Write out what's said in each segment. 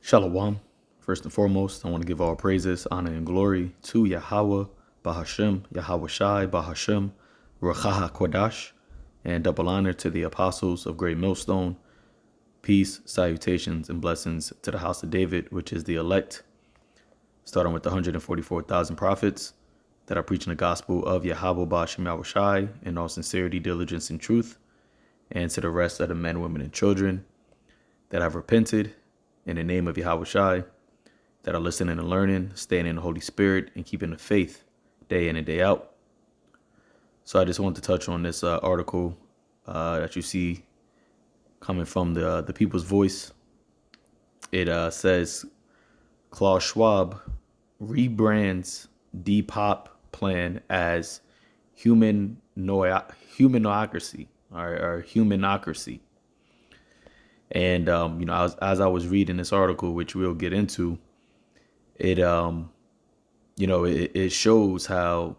Shalom. First and foremost, I want to give all praises, honor, and glory to Yahweh, Bahashem, Yahweh Shai, Bahashem, Rachaha Kodash, and double honor to the apostles of Great Millstone. Peace, salutations, and blessings to the house of David, which is the elect, starting with the 144,000 prophets that are preaching the gospel of Yahweh, Bahashem, Yahweh Shai, in all sincerity, diligence, and truth, and to the rest of the men, women, and children that have repented in the name of Yahweh Shai, that are listening and learning, staying in the Holy Spirit, and keeping the faith day in and day out. So I just want to touch on this article that you see coming from the People's Voice. It says Klaus Schwab rebrands Depop plan as humanocracy or humanocracy. And, as I was reading this article, which we'll get into, it shows how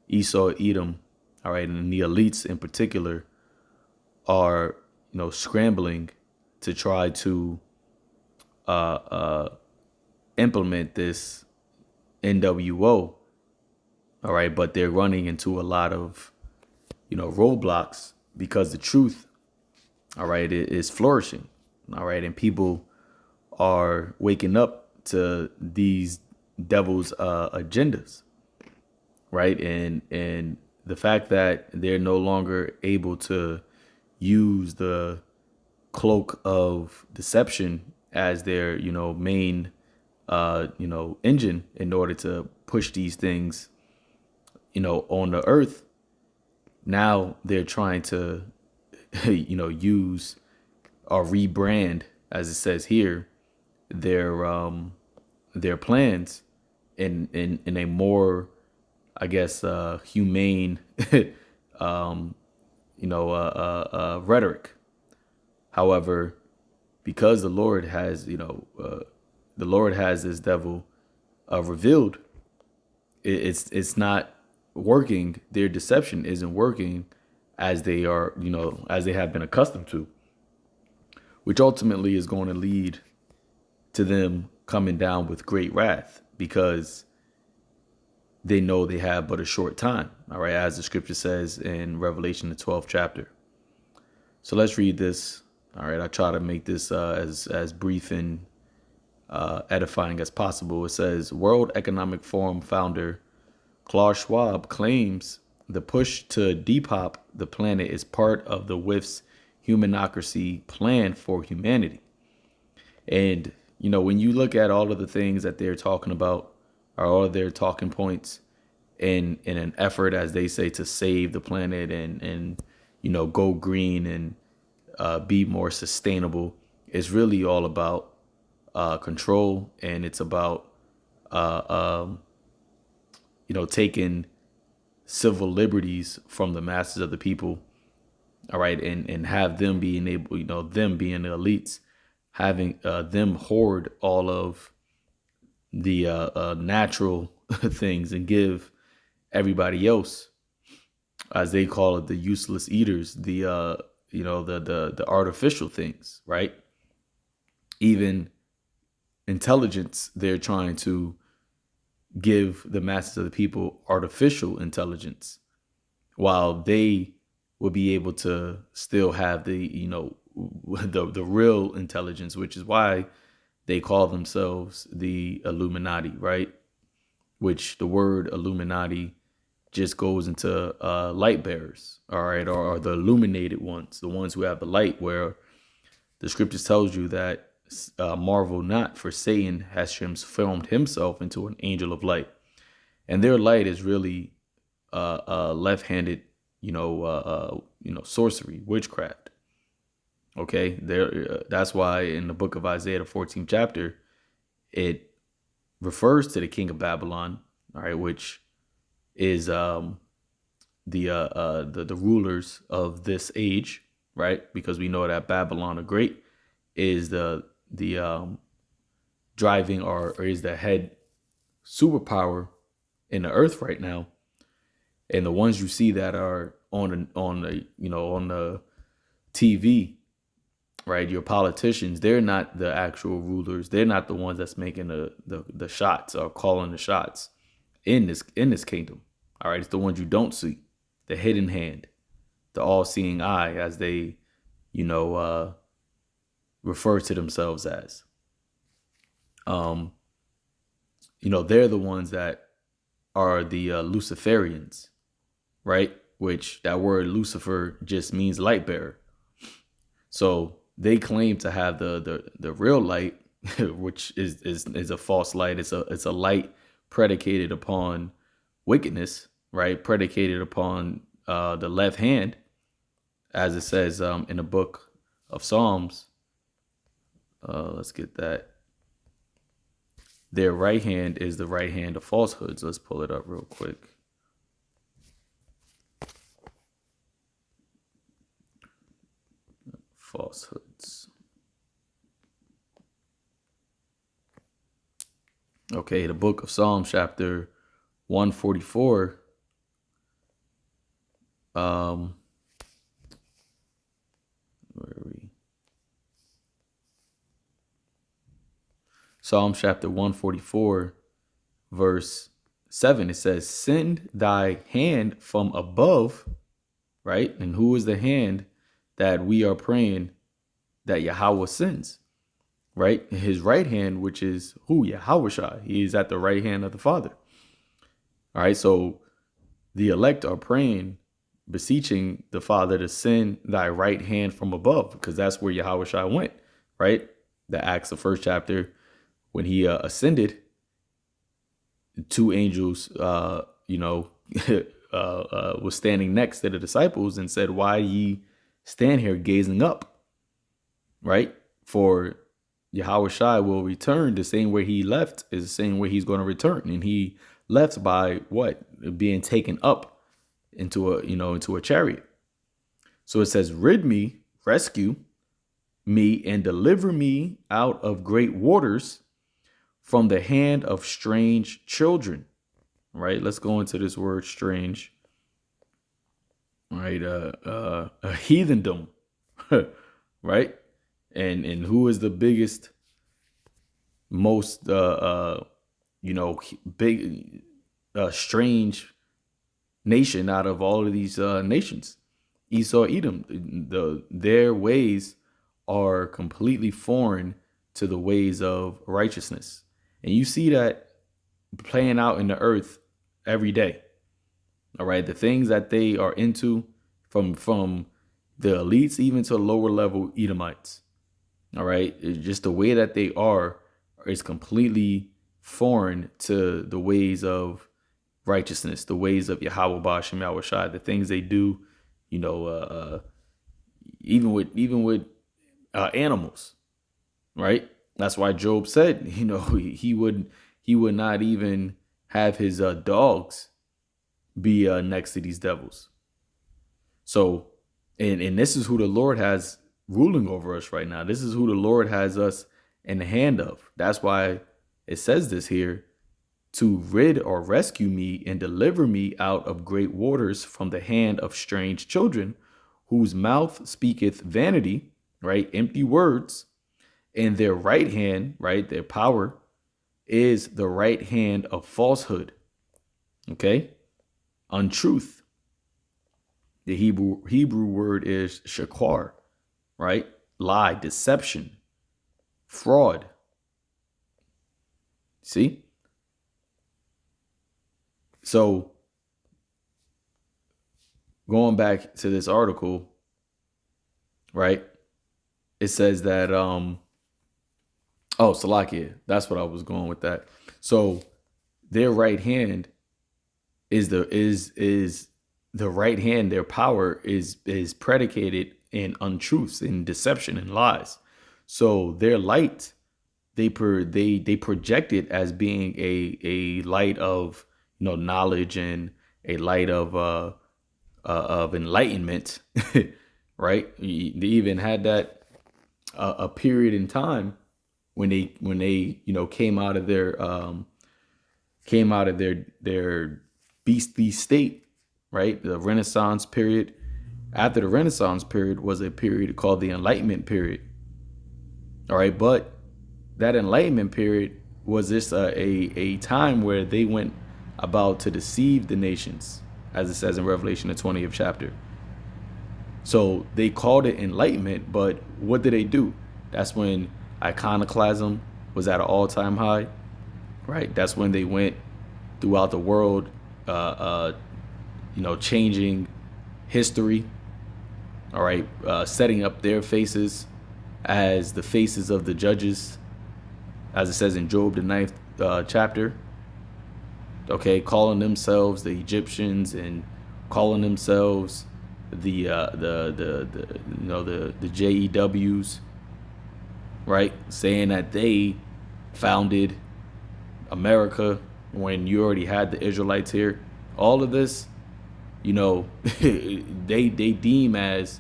Esau, Edom, all right, and the elites in particular are, scrambling to try to implement this NWO, all right, but they're running into a lot of, roadblocks because the truth, all right, is flourishing. All right. And people are waking up to these devil's agendas. Right. And the fact that they're no longer able to use the cloak of deception as their, main, engine in order to push these things, on the earth. Now they're trying to, use or rebrand, as it says here, their plans in a more, I guess, humane, rhetoric. However, because the Lord has, this devil revealed, it's not working. Their deception isn't working as they are, as they have been accustomed to, which ultimately is going to lead to them coming down with great wrath because they know they have but a short time. All right. As the scripture says in Revelation, the 12th chapter. So let's read this. All right. I try to make this as brief and edifying as possible. It says World Economic Forum founder Klaus Schwab claims the push to depop the planet is part of the WIF's humanocracy plan for humanity. And, when you look at all of the things that they're talking about, or all of their talking points in an effort, as they say, to save the planet and go green and be more sustainable, it's really all about control. And it's about, taking civil liberties from the masses of the people. All right. And have them being able, them being the elites, having them hoard all of the natural things and give everybody else, as they call it, the useless eaters, the artificial things. Right. Even intelligence, they're trying to give the masses of the people artificial intelligence, while they will be able to still have the real intelligence, which is why they call themselves the Illuminati, right? Which the word Illuminati just goes into light bearers, all right, or the illuminated ones, the ones who have the light, where the scriptures tells you that marvel not, for Satan has transformed himself into an angel of light, and their light is really left-handed, sorcery, witchcraft. Okay, that's why in the book of Isaiah, the 14th chapter, it refers to the king of Babylon, all right, which is the rulers of this age, right? Because we know that Babylon the Great is the driving or is the head superpower in the earth right now. And the ones you see that are on the TV, right? Your politicians, they're not the actual rulers. They're not the ones that's making the shots or calling the shots in this kingdom. All right, it's the ones you don't see, the hidden hand, the all-seeing eye, as they, refer to themselves as. They're the ones that are the Luciferians, right? Which that word Lucifer just means light bearer. So they claim to have the real light, which is a false light. It's a light predicated upon wickedness, right? Predicated upon the left hand, as it says in the book of Psalms. Let's get that. Their right hand is the right hand of falsehoods. Let's pull it up real quick. Falsehoods. Okay, the book of Psalms, chapter 144. Where are we? Psalm chapter 144, verse 7. It says, "Send thy hand from above," right? And who is the hand that we are praying that Yahweh sends, right? His right hand, which is who? Yahweh. He is at the right hand of the Father. All right, so the elect are praying, beseeching the Father to send thy right hand from above, because that's where Yahweh went, right? The Acts, the first chapter, when he ascended, two angels, was standing next to the disciples and said, "Why ye stand here gazing up?" Right? For Yahweh will return the same way he left is the same way he's going to return. And he left by what? Being taken up into a chariot. So it says, "Rid me, rescue me, and deliver me out of great waters from the hand of strange children." Right? Let's go into this word strange. Right? A heathendom. Right? And who is the biggest, most big strange nation out of all of these nations? Esau, Edom. Their ways are completely foreign to the ways of righteousness. And you see that playing out in the earth every day. All right. The things that they are into, from the elites even to lower level Edomites. All right. It's just the way that they are is completely foreign to the ways of righteousness, the ways of Yahweh Ba'ashem Yahushai, the things they do, even with animals. Right. That's why Job said, he would not even have his dogs be next to these devils. So, and this is who the Lord has ruling over us right now. This is who the Lord has us in the hand of. That's why it says this here, to rid or rescue me and deliver me out of great waters from the hand of strange children, whose mouth speaketh vanity, right? Empty words. And their right hand, right? Their power is the right hand of falsehood. Okay. Untruth. The Hebrew word is shaquar, right? Lie, deception, fraud. See? So going back to this article, right? It says that Salakia, that's what I was going with that. So their right hand is the right hand. Their power is predicated in untruths, in deception, and lies. So their light, they project it as being a light of knowledge and a light of enlightenment, right? They even had that a period in time when they came out of their beastly state, right? The Renaissance period. After the Renaissance period was a period called the Enlightenment period, All right, but that Enlightenment period was this a time where they went about to deceive the nations, as it says in Revelation, the 20th chapter. So they called it Enlightenment, but what did they do? That's when iconoclasm was at an all-time high, right? That's when they went throughout the world, changing history, all right, setting up their faces as the faces of the judges, as it says in Job, the 9th chapter. Okay, calling themselves the Egyptians and calling themselves the JEWs, right? Saying that they founded America when you already had the Israelites here. All of this, they deem as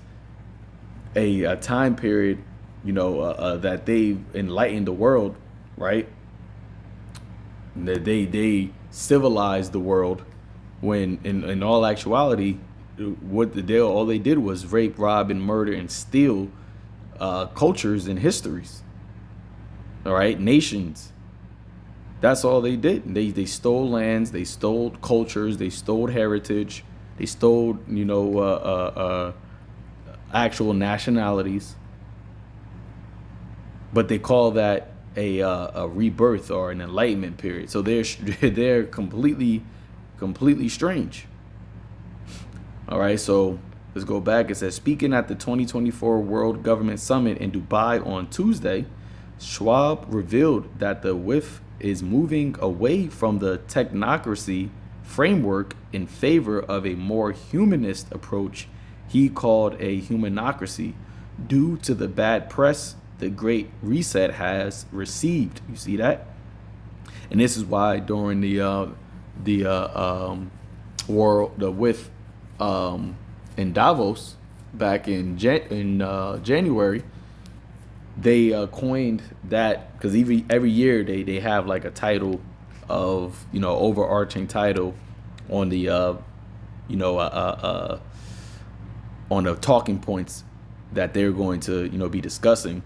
a time period, that they've enlightened the world, right? That they civilized the world, when in all actuality, all they did was rape, rob, and murder and steal cultures and histories. All right, nations. That's all they did. They stole lands, they stole cultures, they stole heritage, they stole actual nationalities. But they call that a rebirth or an enlightenment period. So they're completely strange. All right, so let's go back. It says, speaking at the 2024 World Government Summit in Dubai on Tuesday, Schwab revealed that the WIF is moving away from the technocracy framework in favor of a more humanist approach he called a humanocracy, due to the bad press the Great Reset has received. You see that? And this is why during the WIF in Davos back in January, they coined that, because every year they have like a title of overarching title on the on the talking points that they're going to be discussing.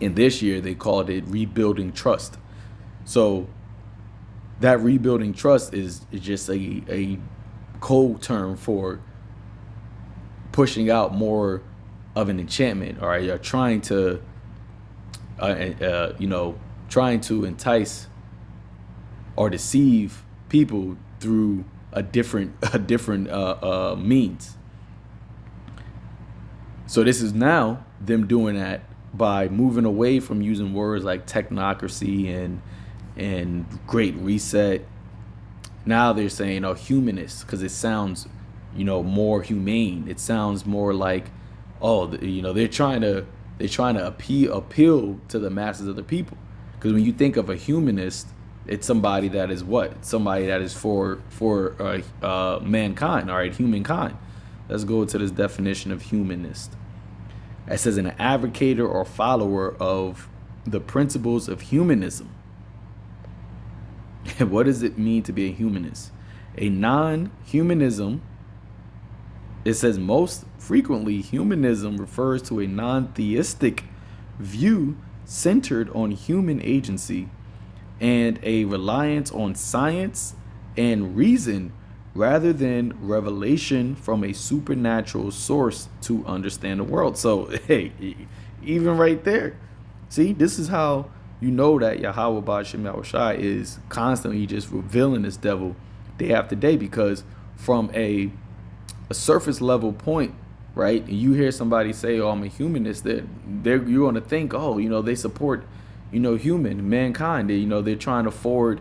And this year they called it rebuilding trust. So that rebuilding trust is just a code term for pushing out more of an enchantment. All right, you're trying to trying to entice or deceive people through a different means. So this is now them doing that by moving away from using words like technocracy and Great Reset. Now they're saying humanist, because it sounds more humane. It sounds more like they're trying to appeal to the masses of the people. Because when you think of a humanist, it's somebody that is what? Somebody that is for mankind, all right, humankind. Let's go to this definition of humanist. It says an advocator or follower of the principles of humanism. What does it mean to be a humanist? A non-humanism, it says most frequently humanism refers to a non-theistic view centered on human agency and a reliance on science and reason rather than revelation from a supernatural source to understand the world. So, hey, even right there, see, this is how you know that Yahweh Ba'ashem Yahushai is constantly just revealing this devil day after day, because from a surface level point, right, and you hear somebody say, oh, I'm a humanist, you're going to think, oh, they support, mankind. They're trying to forward,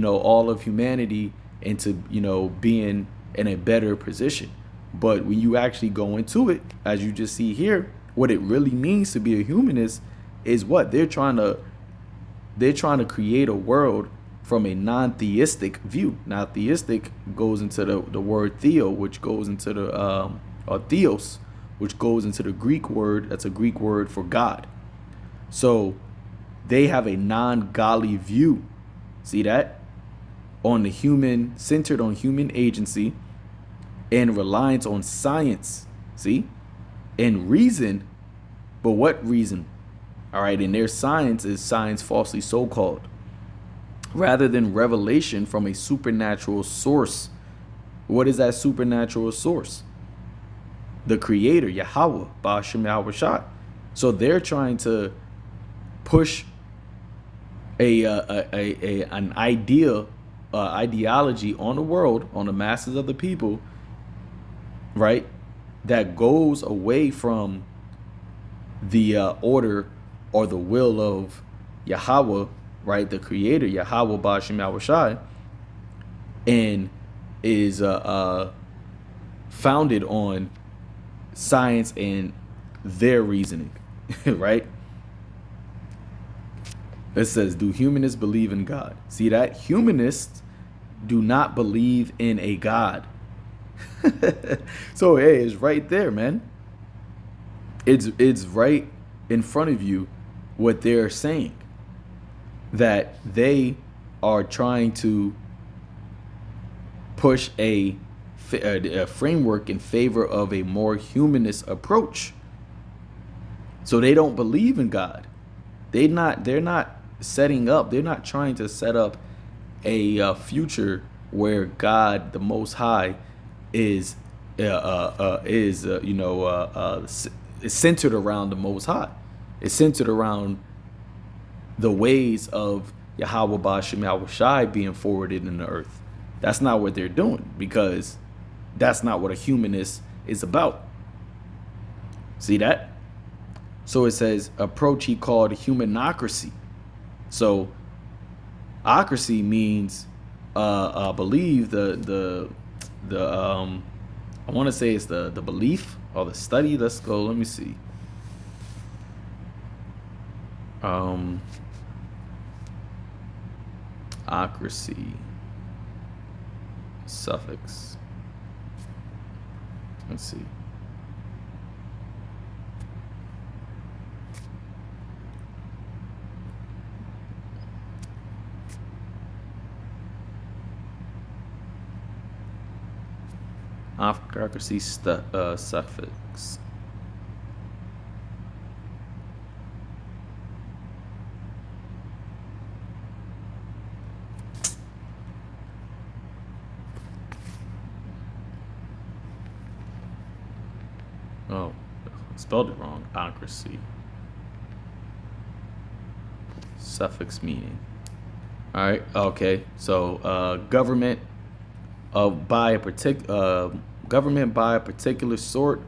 all of humanity into, being in a better position. But when you actually go into it, as you just see here, what it really means to be a humanist is what? They're trying to create a world from a non-theistic view. Now, theistic goes into the word theo, which goes into the or theos, which goes into the Greek word. That's a Greek word for God. So they have a non-godly view. See that? Centered on human agency and reliance on science. See? And reason. But what reason? All right, and their science is science falsely so called, rather than revelation from a supernatural source. What is that supernatural source? The creator, Yahweh, Ba'ashem Yahweh Shai. So they're trying to push an ideology on the world, on the masses of the people, right? That goes away from the order or the will of Yahweh, right? The creator, Yahweh Ba'ashem Yahweh Shai, and is founded on science and their reasoning, right? It says, do humanists believe in God? See that? Humanists do not believe in a God. So, hey, it's right there, man. It's right in front of you what they're saying. That they are trying to push a framework in favor of a more humanist approach. So they don't believe in God. They're not trying to set up a future where God, the Most High, is centered around the Most High. It's centered around the ways of Yahweh Ba'ashem Yahweh Shai being forwarded in the earth. That's not what they're doing, because that's not what a humanist is about. See that? So it says approach he called humanocracy. So ocracy means I believe the I want to say it's the belief or the study. Let's go. Let me see. Ocracy. Suffix. Let's see. Ocracy suffix. Oh, I spelled it wrong. Ocracy. Suffix meaning. All right. Okay. So government by a particular sort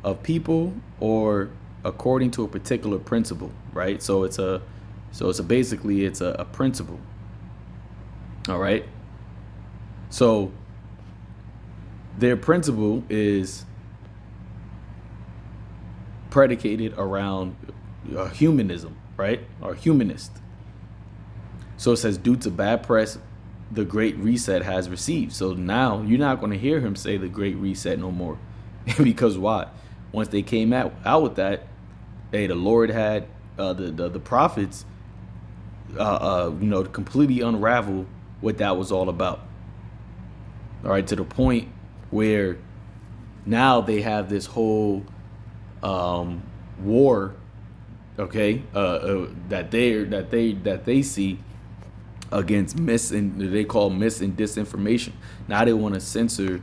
of people or according to a particular principle, right? So it's basically a principle. All right. So their principle is predicated around humanism, right? Or humanist. So it says, due to bad press, the Great Reset has received. So now you're not going to hear him say the Great Reset no more. Because why? Once they came out with that, hey, the Lord had the prophets, completely unravel what that was all about. All right, to the point where now they have this whole war, okay, that they see against they call mis and disinformation. Now they want to censor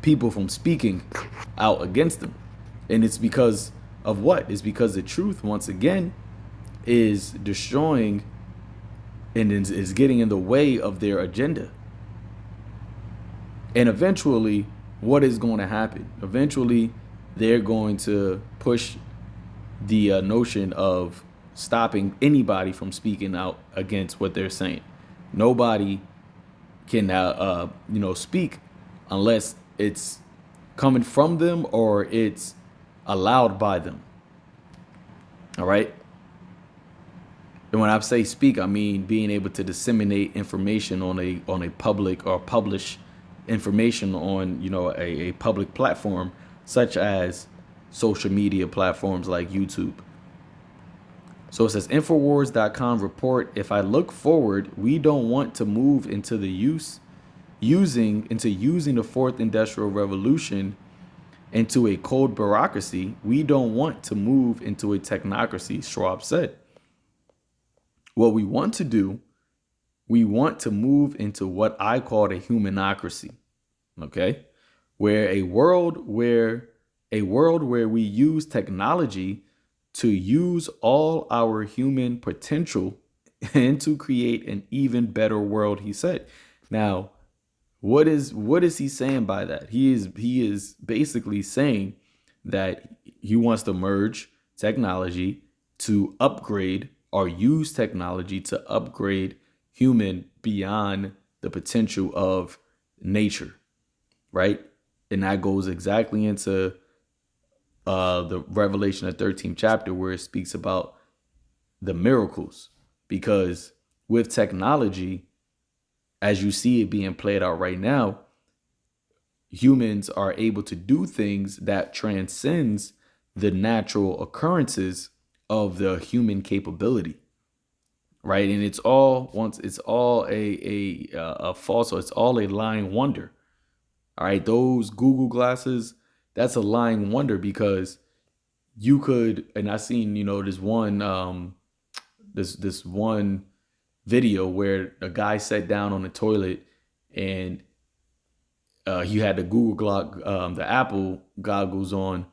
people from speaking out against them, and it's because of what? It's because the truth, once again, is destroying and is getting in the way of their agenda. And eventually, what is going to happen? Eventually, they're going to push the notion of stopping anybody from speaking out against what they're saying. Nobody can, speak unless it's coming from them or it's allowed by them. All right. And when I say speak, I mean being able to disseminate information on a public or publish information on, a public platform, such as social media platforms like YouTube. So it says Infowars.com report, if I look forward, we don't want to move into using the fourth industrial revolution into a cold bureaucracy. We don't want to move into a technocracy, Schwab said. What we want to do, we want to move into what I call a humanocracy. Okay? Where a world where we use technology to use all our human potential and to create an even better world, he said. Now, what is he saying by that? He is basically saying that he wants to merge technology to upgrade or use technology to upgrade human beyond the potential of nature, right? And that goes exactly into the Revelation, the 13th chapter, where it speaks about the miracles. Because with technology, as you see it being played out right now, humans are able to do things that transcends the natural occurrences of the human capability, right? And it's all a false, it's all a lying wonder. All right, those Google glasses, that's a lying wonder, because you could, and I seen, this one video where a guy sat down on the toilet, and he had the the Apple goggles on,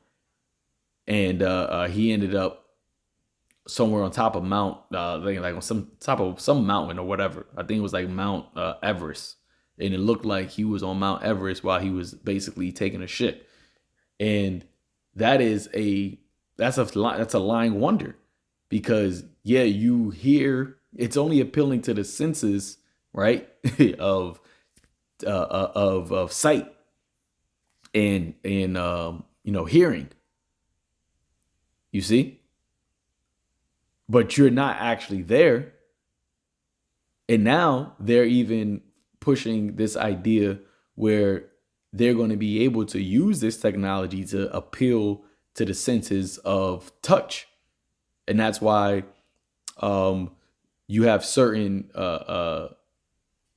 and he ended up somewhere on top of Mount, like on some top of some mountain or whatever. I think it was like Mount Everest, and it looked like he was on Mount Everest while he was basically taking a shit. And that is that's a lying wonder, because yeah, you hear, it's only appealing to the senses, right? Of sight and hearing, you see, but you're not actually there. And now they're even pushing this idea where they're going to be able to use this technology to appeal to the senses of touch. And that's why you have certain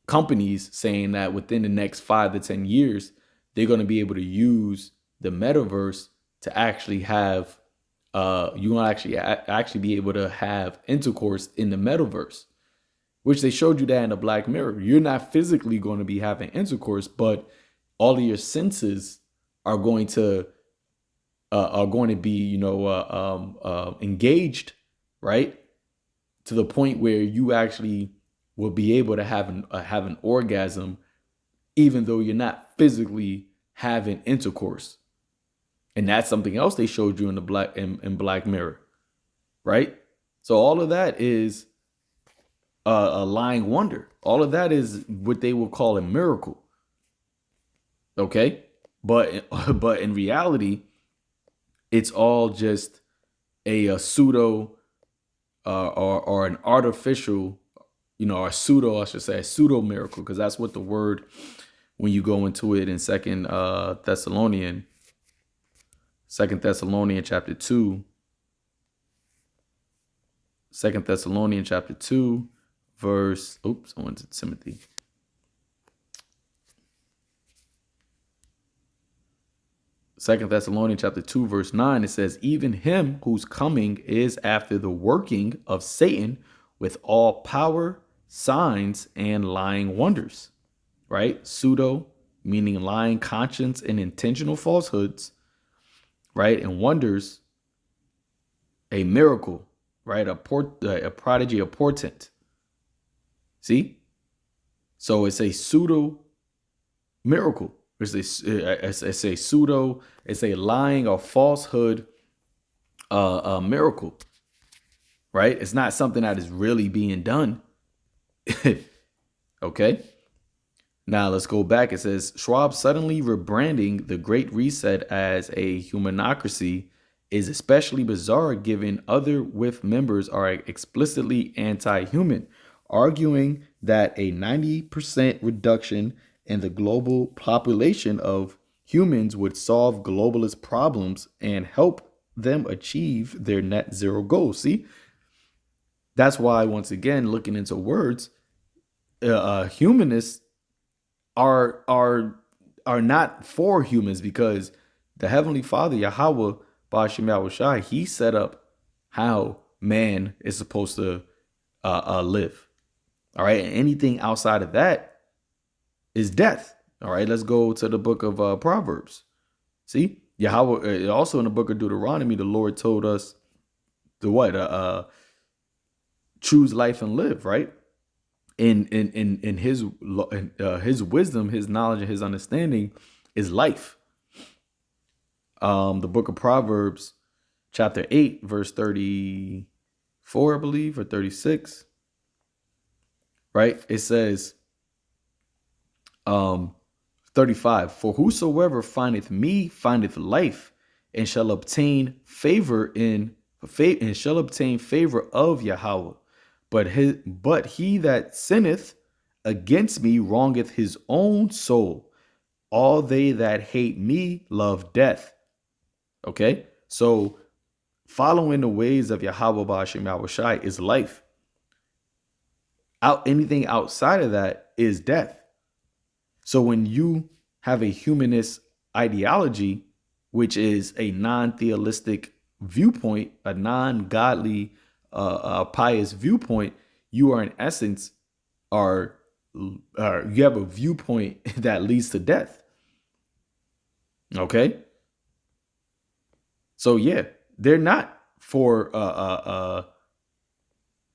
companies saying that within the next 5 to 10 years, they're going to be able to use the metaverse to actually have you want to actually be able to have intercourse in the metaverse, which they showed you that in the Black Mirror. You're not physically going to be having intercourse, but all of your senses are going to be engaged, right, to the point where you actually will be able to have an orgasm, even though you're not physically having intercourse. And that's something else they showed you in the Black Mirror, right? So all of that is a lying wonder. All of that is what they will call a miracle. Okay, but in reality, it's all just a pseudo or an artificial, a pseudo, I should say, a pseudo miracle, because that's what the word, when you go into it in Second Thessalonians chapter 2, 2 Thessalonians chapter 2, verse, I went to Timothy. Second Thessalonians chapter 2, verse 9, it says, even him whose coming is after the working of Satan with all power, signs, and lying wonders, right? Pseudo, meaning lying conscience and intentional falsehoods, right? And wonders, a miracle, right? A prodigy, a portent. See? So it's a pseudo miracle. It's a pseudo, it's a lying or falsehood miracle, right? It's not something that is really being done. Okay? Now let's go back. It says, Schwab suddenly rebranding the Great Reset as a humanocracy is especially bizarre given other WIF members are explicitly anti-human, arguing that a 90% reduction in the global population of humans would solve globalist problems and help them achieve their net zero goals. See, that's why, once again, looking into words, humanists are not for humans, because The Heavenly Father, Yahweh, Ba'ashem Yahushai, he set up how man is supposed to live. All right. And anything outside of that is death. All right. Let's go to the book of Proverbs. See, Yahweh, also in the book of Deuteronomy, the Lord told us to what? Choose life and live, right? In his wisdom, his knowledge, and his understanding is life. The book of Proverbs, chapter 8, verse 34, I believe, or 36. Right? It says, 35, for whosoever findeth me findeth life, and shall obtain favor of Yahweh. But he that sinneth against me wrongeth his own soul. All they that hate me love death. Okay, so following the ways of Yahweh Ba'ashem Yahushai is life. Anything outside of that is death. So when you have a humanist ideology, which is a non-theistic viewpoint, a non-godly, pious viewpoint, you are in essence you have a viewpoint that leads to death. Okay. So yeah, they're not for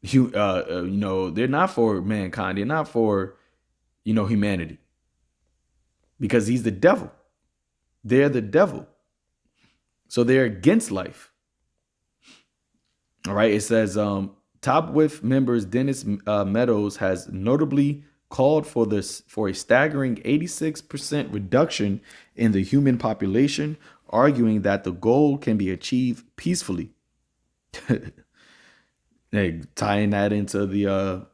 they're not for mankind. They're not for humanity, because he's the devil. They're the devil. So they're against life. All right. It says Top With members Dennis Meadows has notably called for a staggering 86% reduction in the human population, arguing that the goal can be achieved peacefully. Hey, tying that into the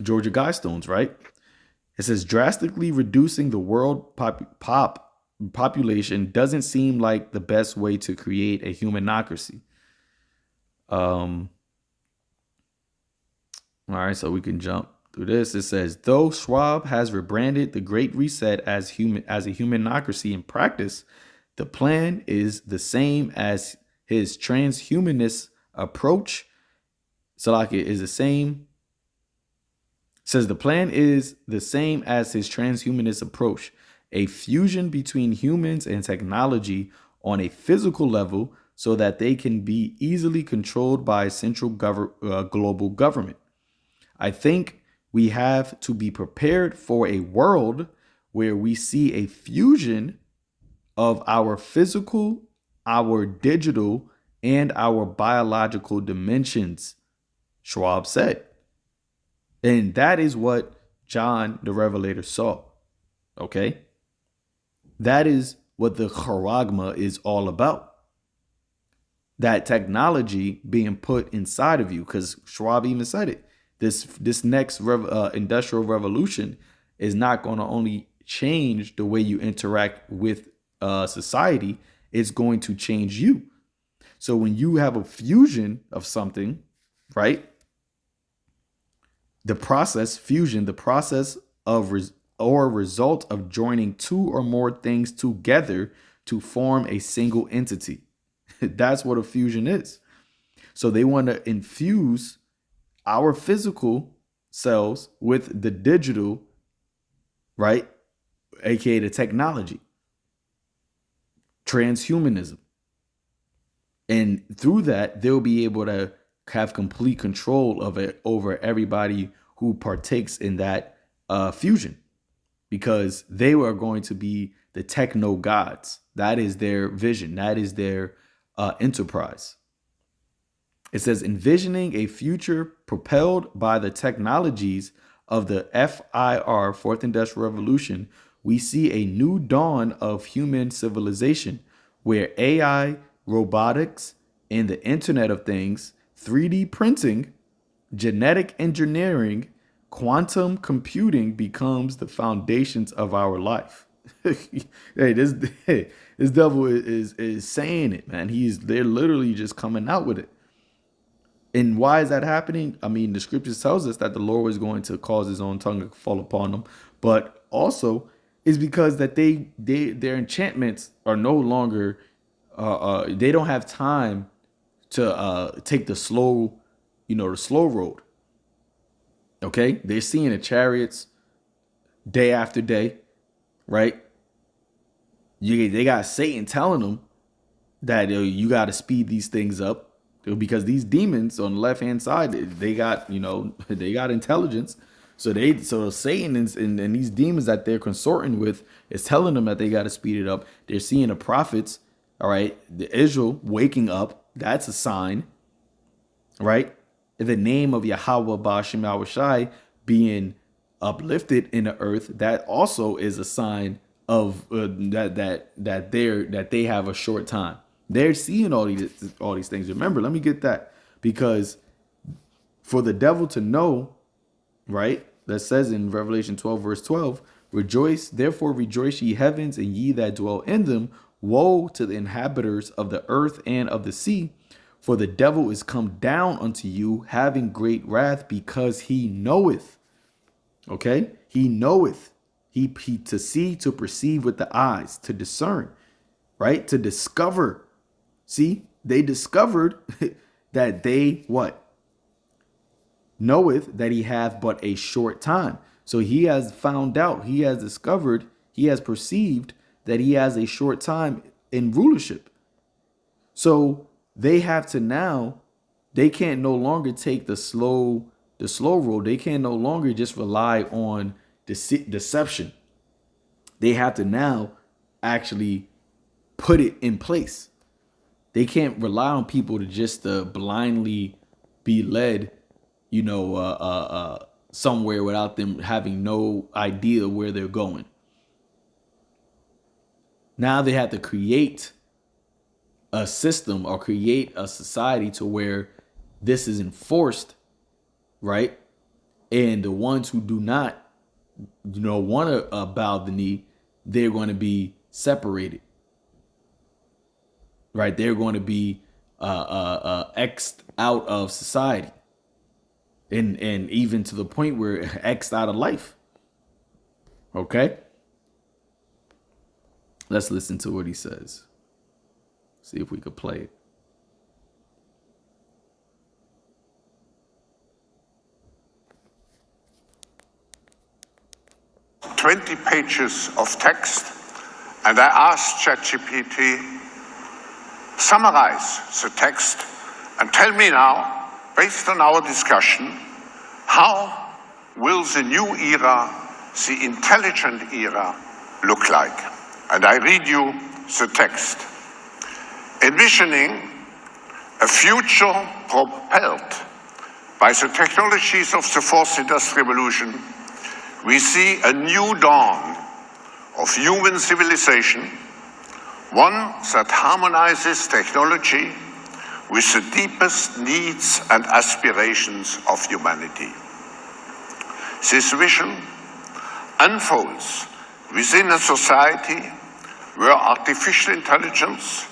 Georgia Guidestones, right? It says drastically reducing the world population doesn't seem like the best way to create a humanocracy. All right, so we can jump through this. It says, though Schwab has rebranded the Great Reset as a humanocracy in practice, the plan is the same as his transhumanist approach. Salaki is the same. Says the plan is the same as his transhumanist approach, a fusion between humans and technology on a physical level so that they can be easily controlled by a central global government. I think we have to be prepared for a world where we see a fusion of our physical, our digital, and our biological dimensions, Schwab said. And that is what John the Revelator saw. Okay? That is what the charagma is all about. That technology being put inside of you, because Schwab even said it. This next industrial revolution is not going to only change the way you interact with society, it's going to change you. So when you have a fusion of something, right? The process of result of joining two or more things together to form a single entity. That's what a fusion is. So they want to infuse our physical selves with the digital, right? AKA the technology, transhumanism. And through that, they'll be able to have complete control of it over everybody who partakes in that fusion, because they are going to be the techno gods. That is their vision. That is their enterprise. It says, envisioning a future propelled by the technologies of the FIR, Fourth Industrial Revolution, we see a new dawn of human civilization where AI, robotics, and the Internet of Things, 3D printing, genetic engineering, quantum computing becomes the foundations of our life. This devil is saying it, man. They're literally just coming out with it. And why is that happening? I mean, the scriptures tells us that the Lord is going to cause his own tongue to fall upon them, but also is because that their enchantments are no longer they don't have time to take the slow, the slow road. Okay, they're seeing the chariots day after day, right? They got Satan telling them that you got to speed these things up because these demons on the left hand side, they got they got intelligence. So Satan and these demons that they're consorting with is telling them that they got to speed it up. They're seeing the prophets, all right, the Israel waking up. That's a sign, right? The name of Yahweh Ba'Shem Yahushai being uplifted in the earth, that also is a sign of that they have a short time. They're seeing all these things. Remember, let me get that, because for the devil to know, right? That says in Revelation 12 verse 12, rejoice, therefore rejoice ye heavens and ye that dwell in them. Woe to the inhabitants of the earth and of the sea, for the devil is come down unto you, having great wrath, because he knoweth. Okay, he knoweth. He to see, to perceive with the eyes, to discern, right? To discover. See, they discovered that they what? Knoweth that he hath but a short time. So he has found out, he has discovered, he has perceived that he has a short time in rulership. So they have to now, they can't no longer take the slow road. They can no longer just rely on deception. They have to now actually put it in place. They can't rely on people to just blindly be led, somewhere without them having no idea where they're going. Now they have to create a system or create a society to where this is enforced, right? And the ones who do not, want to bow the knee, they're going to be separated, right? They're going to be X'd out of society, and even to the point where X'd out of life. Okay, let's listen to what he says. See if we could play it. "20 pages of text, and I asked ChatGPT, summarize the text and tell me now, based on our discussion, how will the new era, the intelligent era, look like? And I read you the text. Envisioning a future propelled by the technologies of the fourth industrial revolution, we see a new dawn of human civilization, one that harmonizes technology with the deepest needs and aspirations of humanity. This vision unfolds within a society where artificial intelligence,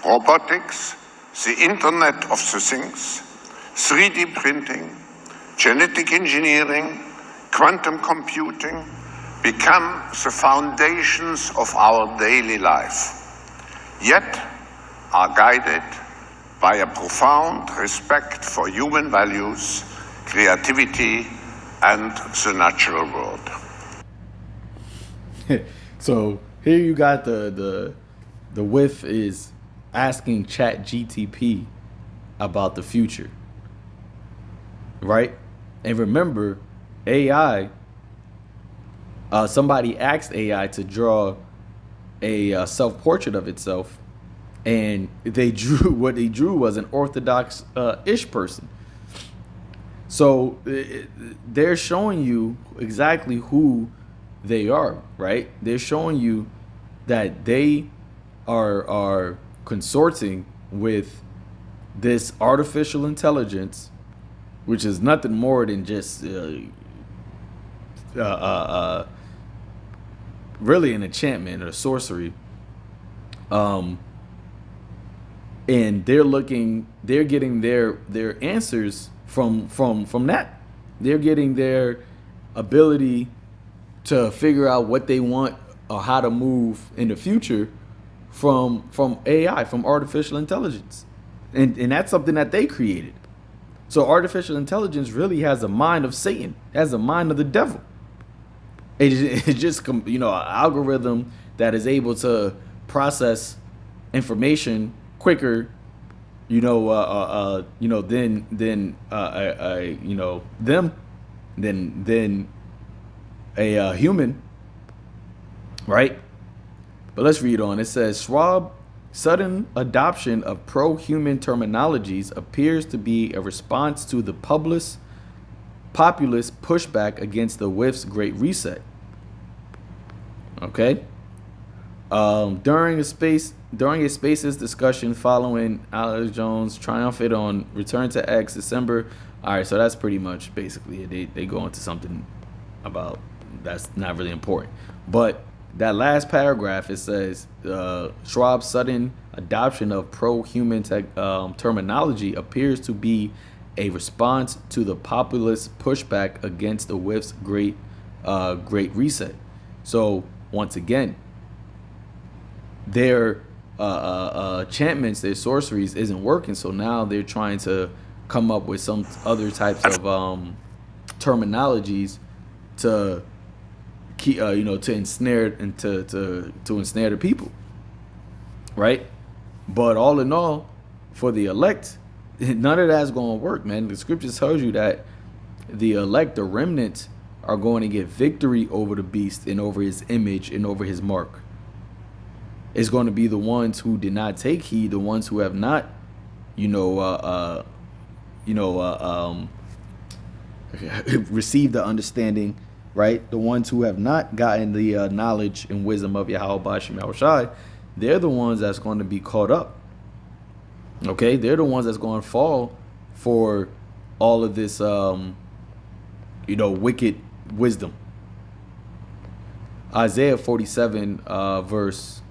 robotics, the Internet of the Things, 3D printing, genetic engineering, quantum computing become the foundations of our daily life, yet are guided by a profound respect for human values, creativity, and the natural world. So here you got the whiff is asking ChatGTP about the future, right? And remember, AI. Somebody asked AI to draw a self-portrait of itself, and what they drew was an orthodox ish person. So they're showing you exactly who they are, right? They're showing you that they are consorting with this artificial intelligence, which is nothing more than just really an enchantment or sorcery. And they're getting their answers from that. They're getting their ability to figure out what they want how to move in the future from AI, from artificial intelligence, and that's something that they created. So artificial intelligence really has a mind of Satan, has a mind of the devil. It's just an algorithm that is able to process information quicker, than a human, right? But let's read on. It says Schwab sudden adoption of pro-human terminologies appears to be a response to the populist pushback against the WIF's Great Reset. Okay. During a Spaces discussion following Alex Jones' triumphant on Return to X December. All right, so that's pretty much basically it. They go into something about that's not really important, but that last paragraph, it says Schwab's sudden adoption of pro-human terminology appears to be a response to the populist pushback against the WIF's Great Reset. So once again, their enchantments, their sorceries isn't working. So now they're trying to come up with some other types of terminologies to to ensnare and to ensnare the people, right? But all in all, for the elect, none of that's going to work, man. The scripture tells you that the elect, the remnant, are going to get victory over the beast and over his image and over his mark. It's going to be the ones who did not take heed, the ones who have not, received the understanding, right? The ones who have not gotten the knowledge and wisdom of Yahweh Bashim Yahushai, they're the ones that's going to be caught up. Okay, they're the ones that's going to fall for all of this, wicked wisdom. Isaiah 47, verse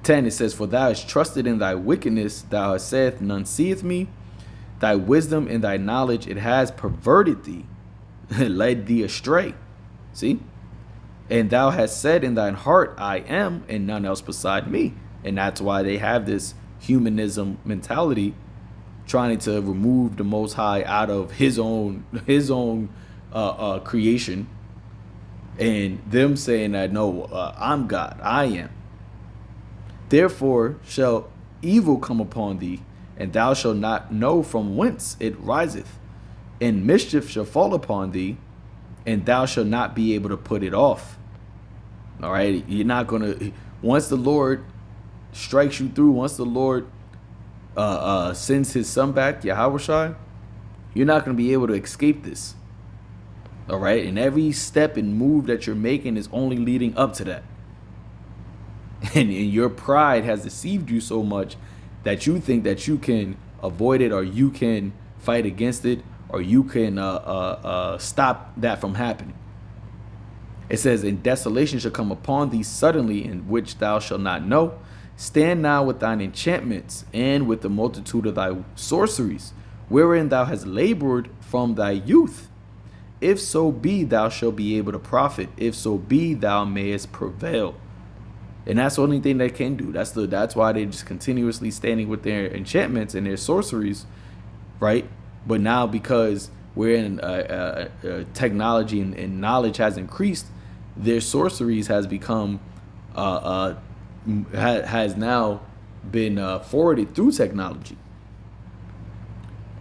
10, it says, "For thou hast trusted in thy wickedness, thou hast said, none seeth me. Thy wisdom and thy knowledge, it has perverted thee, led thee astray." See? "And thou hast said in thine heart, I am, and none else beside me." And that's why they have this humanism mentality, trying to remove the Most High out of his own creation, and them saying that, no, I'm God, I am. "Therefore shall evil come upon thee, and thou shalt not know from whence it riseth. And mischief shall fall upon thee, and thou shalt not be able to put it off." All right, you're not gonna. Once the Lord strikes you through, once the Lord sends His Son back, Yahushua, you're not gonna be able to escape this. All right, and every step and move that you're making is only leading up to that. And your pride has deceived you so much that you think that you can avoid it, or you can fight against it, or you can stop that from happening. It says, "And desolation shall come upon thee suddenly, in which thou shalt not know. Stand now with thine enchantments, and with the multitude of thy sorceries, wherein thou hast labored from thy youth. If so be thou shalt be able to profit, if so be thou mayest prevail." And that's the only thing they can do. That's why they're just continuously standing with their enchantments and their sorceries, right? But now, because we're in technology and knowledge has increased, their sorceries has become has now been forwarded through technology.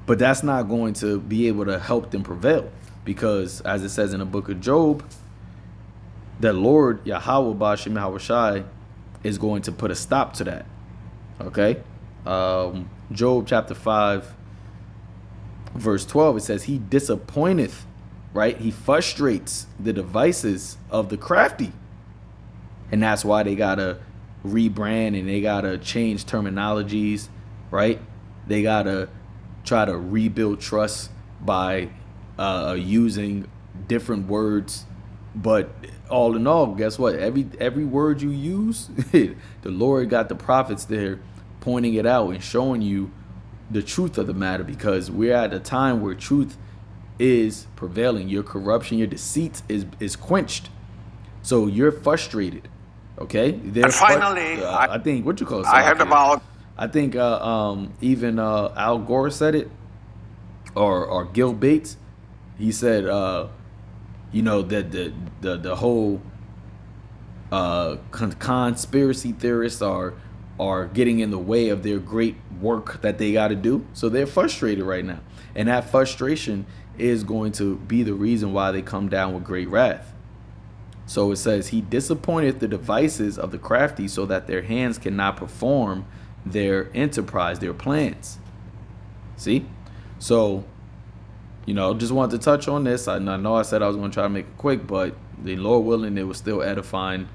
But that's not going to be able to help them prevail, because as it says in the book of Job, the Lord Yahweh Bashim Yahushai is going to put a stop to that. Okay, Job chapter 5, verse 12. It says, "He disappointeth," right? He frustrates the devices of the crafty, and that's why they gotta rebrand and they gotta change terminologies, right? They gotta try to rebuild trust by using different words. But all in all, guess what? Every word you use, the Lord got the prophets there pointing it out and showing you the truth of the matter, because we're at a time where truth is prevailing. Your corruption, your deceit is quenched. So you're frustrated. Okay, And finally, I think what you call it, I had Salakia? about I think even Al Gore said it, or Gil Bates. He said, you know, that the whole conspiracy theorists are getting in the way of their great work that they got to do. So they're frustrated right now, and that frustration is going to be the reason why they come down with great wrath. So it says, he disappointed the devices of the crafty so that their hands cannot perform their enterprise, their plans. See? So, you know, just wanted to touch on this. I know I said I was going to try to make it quick, but the Lord willing, it was still edifying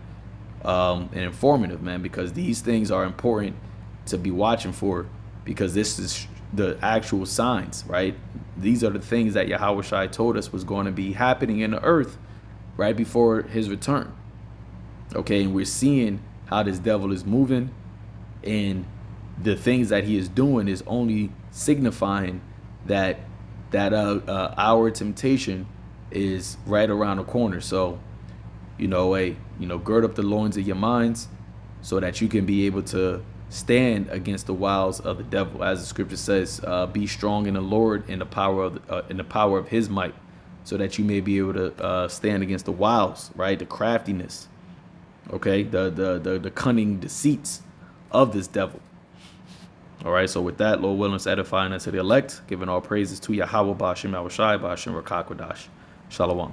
and informative, man, because these things are important to be watching for, because this is the actual signs, right? These are the things that Yahweh Shai told us was going to be happening in the earth right before his return. Okay, and we're seeing how this devil is moving, and the things that he is doing is only signifying that our temptation is right around the corner. So, you know, gird up the loins of your minds so that you can be able to stand against the wiles of the devil, as the scripture says, be strong in the Lord in the power of his might, so that you may be able to stand against the wiles, right? The craftiness, okay, the cunning deceits of this devil. All right, so with that, Lord willing, edifying us to the elect, giving all praises to Yahweh Ba'ashem Yahushai Ba'ashem Rakakwadash. Shalom.